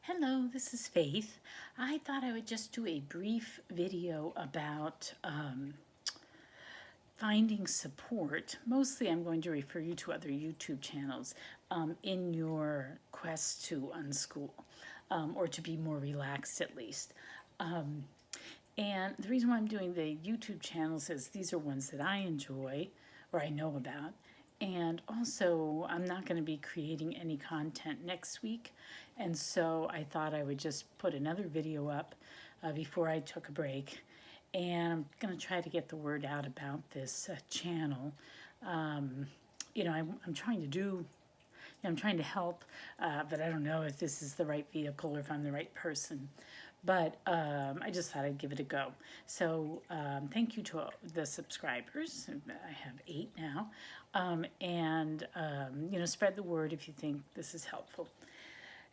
Hello, this is Faith. I thought I would just do a brief video about finding support. Mostly I'm going to refer you to other YouTube channels in your quest to unschool or to be more relaxed at least. And the reason why I'm doing the YouTube channels is these are ones that I enjoy or I know about. And also, I'm not going to be creating any content next week. And so I thought I would just put another video up before I took a break. And I'm going to try to get the word out about this channel. I'm trying to do I'm trying to help, but I don't know if this is the right vehicle or if I'm the right person. But I just thought I'd give it a go. So thank you to the subscribers. I have 8 now. Spread the word if you think this is helpful.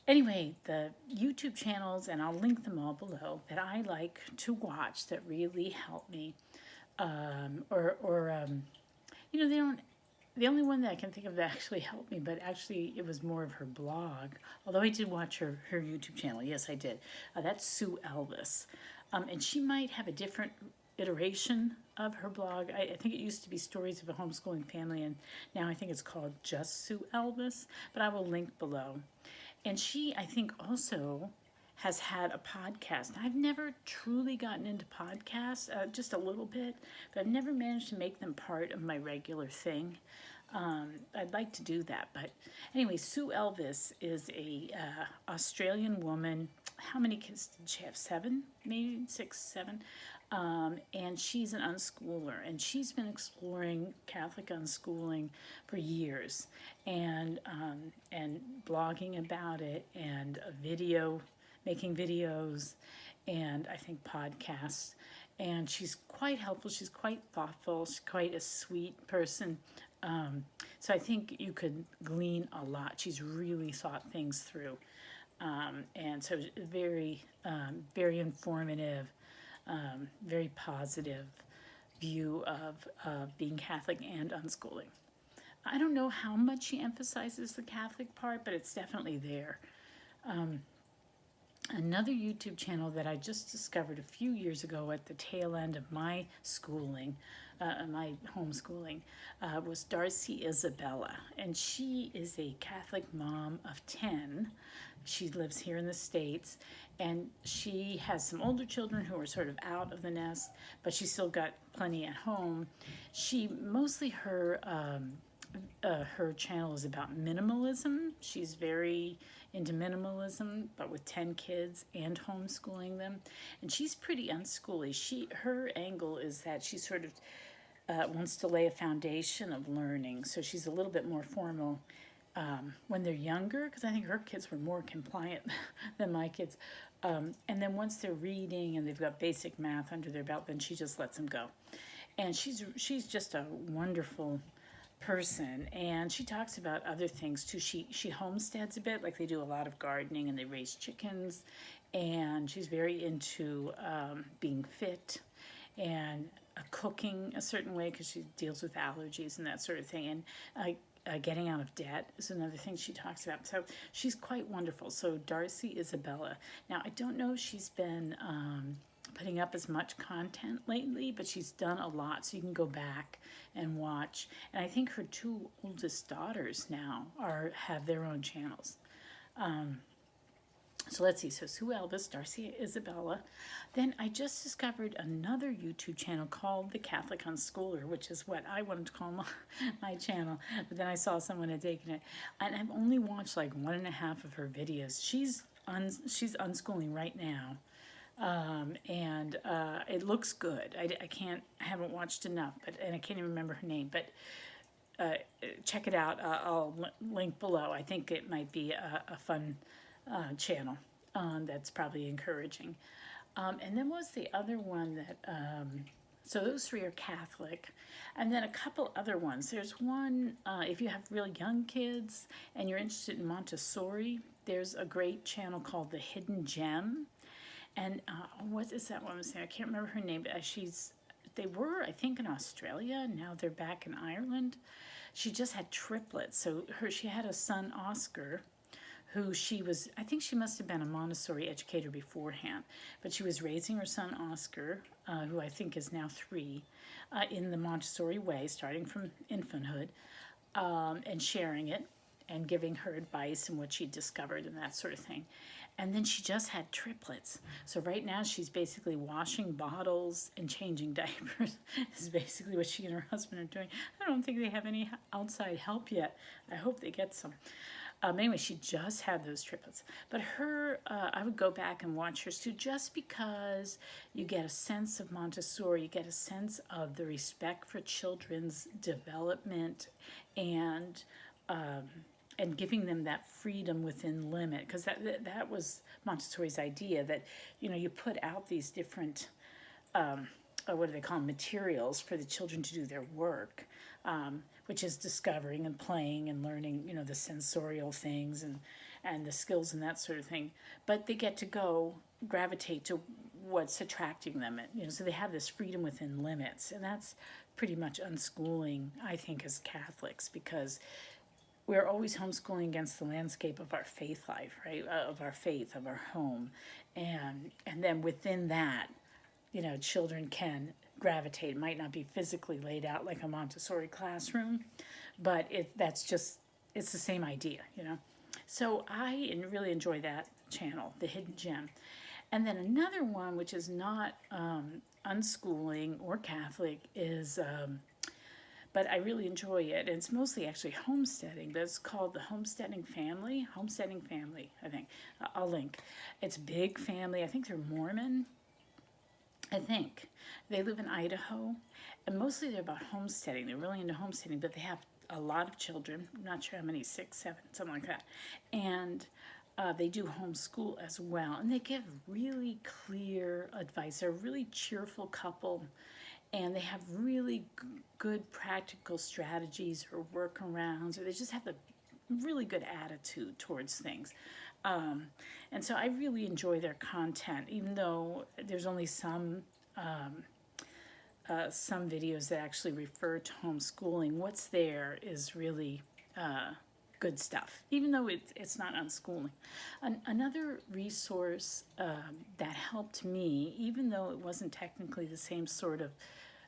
Anyway, the YouTube channels, and I'll link them all below, that I like to watch that really help me, they don't. The only one that I can think of that actually helped me, but actually it was more of her blog. Although I did watch her YouTube channel. Yes, I did. That's Sue Elvis. And she might have a different iteration of her blog. I think it used to be Stories of a Homeschooling Family, and now I think it's called just Sue Elvis, but I will link below. And she, I think, also has had a podcast. I've never truly gotten into podcasts, just a little bit, but I've never managed to make them part of my regular thing. I'd like to do that, but anyway, Sue Elvis is a Australian woman. How many kids did she have? 7, maybe 6, 7. And she's an unschooler, and she's been exploring Catholic unschooling for years, and blogging about it, and making videos, and I think podcasts. And she's quite helpful. She's quite thoughtful. She's quite a sweet person. So I think you could glean a lot. She's really thought things through. And so very, very informative, very positive view of being Catholic and unschooling. I don't know how much she emphasizes the Catholic part, but it's definitely there. Another YouTube channel that I just discovered a few years ago at the tail end of my schooling, my homeschooling, was Darcy Isabella. And she is a Catholic mom of 10. She lives here in the States, and she has some older children who are sort of out of the nest, but she's still got plenty at home. Her channel is about minimalism. She's very into minimalism, but with 10 kids and homeschooling them. And she's pretty unschooly. Her angle is that she sort of wants to lay a foundation of learning. So she's a little bit more formal when they're younger, because I think her kids were more compliant than my kids. And then once they're reading and they've got basic math under their belt, then she just lets them go. And she's just a wonderful person, and she talks about other things too. She homesteads a bit, like they do a lot of gardening, and they raise chickens, and she's very into being fit and cooking a certain way, because she deals with allergies and that sort of thing, and getting out of debt is another thing she talks about. So she's quite wonderful. So Darcy Isabella. Now, I don't know if she's been putting up as much content lately, but she's done a lot, so you can go back and watch. And I think her 2 oldest daughters now have their own channels. So let's see. So Sue Elvis, Darcy Isabella. Then I just discovered another YouTube channel called The Catholic Unschooler, which is what I wanted to call my channel. But then I saw someone had taken it, and I've only watched like 1.5 of her videos. She's unschooling right now. And it looks good. I haven't watched enough, and I can't even remember her name, but check it out. I'll link below. I think it might be a fun channel that's probably encouraging. And then was the other one that, so those 3 are Catholic, and then a couple other ones. There's one, if you have really young kids and you're interested in Montessori, there's a great channel called The Hidden Gem. And what is that woman's name? I can't remember her name, but they were, I think, in Australia. Now they're back in Ireland. She just had triplets. So she had a son, Oscar, who I think she must have been a Montessori educator beforehand, but she was raising her son Oscar, who I think is now 3, in the Montessori way, starting from infanthood, and sharing it and giving her advice and what she discovered and that sort of thing. And then she just had triplets. So right now she's basically washing bottles and changing diapers is basically what she and her husband are doing. I don't think they have any outside help yet. I hope they get some. Anyway, she just had those triplets. But I would go back and watch hers too, just because you get a sense of Montessori, you get a sense of the respect for children's development and giving them that freedom within limit, because that was Montessori's idea, that you put out these different what do they call them, materials for the children to do their work, which is discovering and playing and learning the sensorial things and the skills and that sort of thing, but they get to gravitate to what's attracting them, so they have this freedom within limits. And that's pretty much unschooling, I think, as Catholics, because we're always homeschooling against the landscape of our faith life, right? Of our faith, of our home. And then within that, children can gravitate. It might not be physically laid out like a Montessori classroom, but it's the same idea, So I really enjoy that channel, The Hidden Gem. And then another one, which is not unschooling or Catholic, is... but I really enjoy it. And it's mostly actually homesteading, but it's called the Homesteading Family, I think. I'll link. It's a big family. I think they're Mormon. I think. They live in Idaho. And mostly they're about homesteading. They're really into homesteading, but they have a lot of children. I'm not sure how many, 6, 7, something like that. And they do homeschool as well. And they give really clear advice. They're a really cheerful couple. And they have really good practical strategies or workarounds, or they just have a really good attitude towards things. And so I really enjoy their content, even though there's only some videos that actually refer to homeschooling. What's there is really good stuff, even though it's not unschooling. Another resource that helped me, even though it wasn't technically the same sort of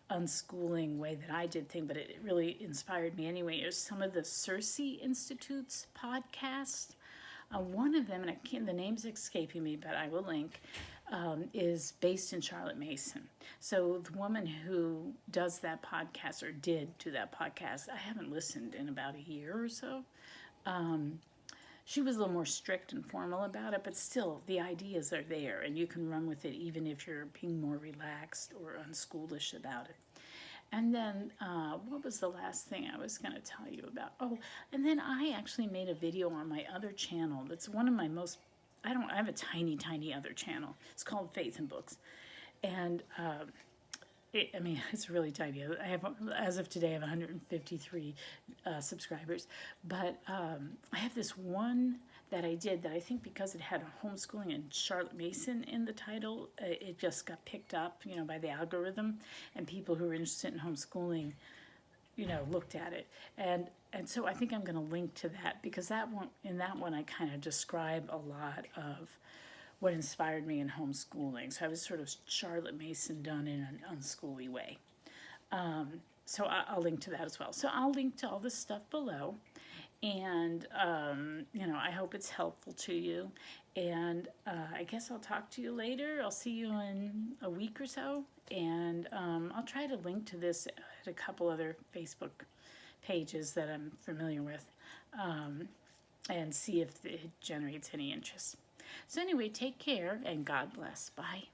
unschooling way that I did thing, but it really inspired me anyway, is some of the Circe Institute's podcasts. One of them, and the name's escaping me, but I will link, is based in Charlotte Mason. So the woman who does that podcast, or did do that podcast, I haven't listened in about a year or so. She was a little more strict and formal about it, but still, the ideas are there, and you can run with it even if you're being more relaxed or unschoolish about it. And then, what was the last thing I was going to tell you about? Oh, and then I actually made a video on my other channel. That's one of my most, I have a tiny, tiny other channel. It's called Faith and Books. And, it's really tiny. As of today, I have 153 subscribers. But I have this one that I did that I think, because it had a homeschooling and Charlotte Mason in the title, it just got picked up, by the algorithm, and people who are interested in homeschooling, looked at it. And so I think I'm going to link to that, because in that one I kind of describe a lot of what inspired me in homeschooling. So I was sort of Charlotte Mason done in an unschooly way. So I'll link to that as well. So I'll link to all this stuff below. And, I hope it's helpful to you. And I guess I'll talk to you later. I'll see you in a week or so. And I'll try to link to this at a couple other Facebook pages that I'm familiar with, and see if it generates any interest. So anyway, take care and God bless. Bye.